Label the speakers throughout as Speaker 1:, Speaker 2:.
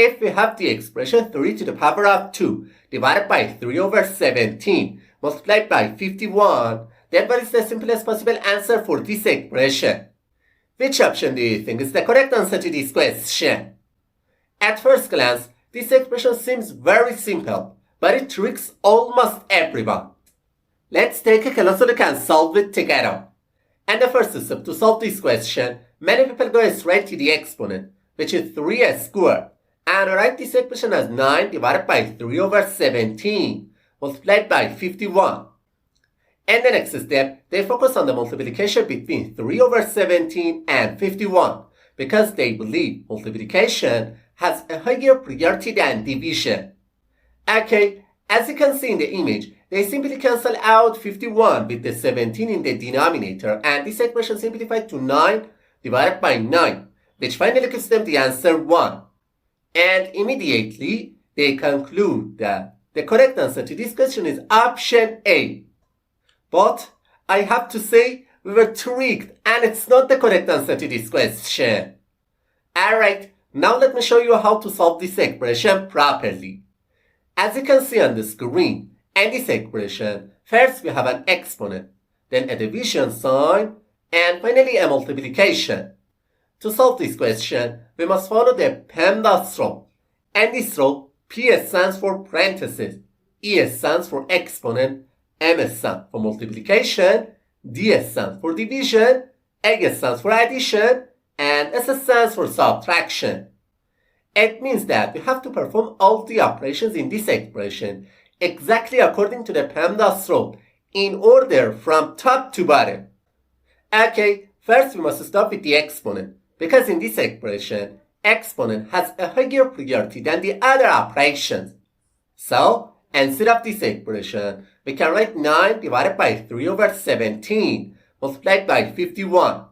Speaker 1: if we have the expression 3 to the power of 2 divided by 3 over 17 multiplied by 51, then what is the simplest possible answer for this expression? Which option do you think is the correct answer to this question? At first glance, this expression seems very simple, but it tricks almost everyone. Let's take a closer look and solve it together. And the first step to solve this question, many people go straight to the exponent, which is 3 squared, and write this expression as 9 divided by 3 over 17 multiplied by 51. And the next step, they focus on the multiplication between 3 over 17 and 51 because they believe multiplication has a higher priority than division. Okay, as you can see in the image, they simply cancel out 51 with the 17 in the denominator, and this expression simplified to 9 divided by 9, which finally gives them the answer 1. And immediately, they conclude that the correct answer to this question is option A. But I have to say, we were tricked, and it's not the correct answer to this question. Alright, now let me show you how to solve this expression properly. As you can see on the screen, in this expression, first we have an exponent, then a division sign, and finally a multiplication. To solve this question, we must follow the PEMDAS rule. And this rule, P stands for parentheses, E stands for exponent, M stands for multiplication, D stands for division, A stands for addition, and S stands for subtraction. It means that we have to perform all the operations in this expression exactly according to the PEMDAS rule in order from top to bottom. Okay, first we must start with the exponent because in this expression, exponent has a higher priority than the other operations. So, instead of this expression, we can write 9 divided by 3 over 17 multiplied by 51.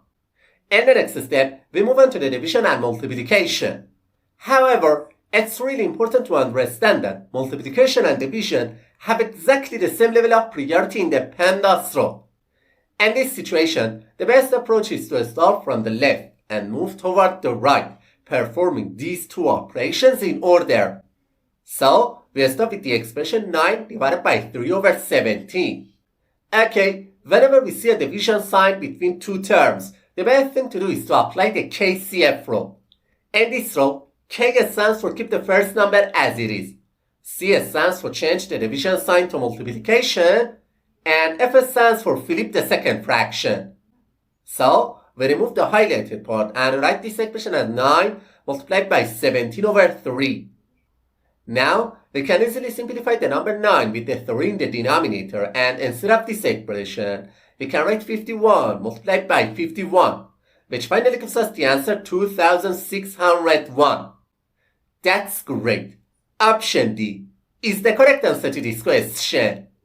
Speaker 1: In the next step, we move on to the division and multiplication. However, it's really important to understand that multiplication and division have exactly the same level of priority in the PEMDAS rule. In this situation, the best approach is to start from the left and move toward the right, performing these two operations in order. So, we start with the expression 9 divided by 3 over 17. Okay, whenever we see a division sign between two terms, the best thing to do is to apply the KCF rule. In this rule, K stands for keep the first number as it is, C stands for change the division sign to multiplication, and F stands for flip the second fraction. So, we remove the highlighted part and write this expression as 9 multiplied by 17 over 3. Now, we can easily simplify the number 9 with the 3 in the denominator, and instead of this expression, we can write 51 multiplied by 51, which finally gives us the answer 2601. That's great. Option D is the correct answer to this question.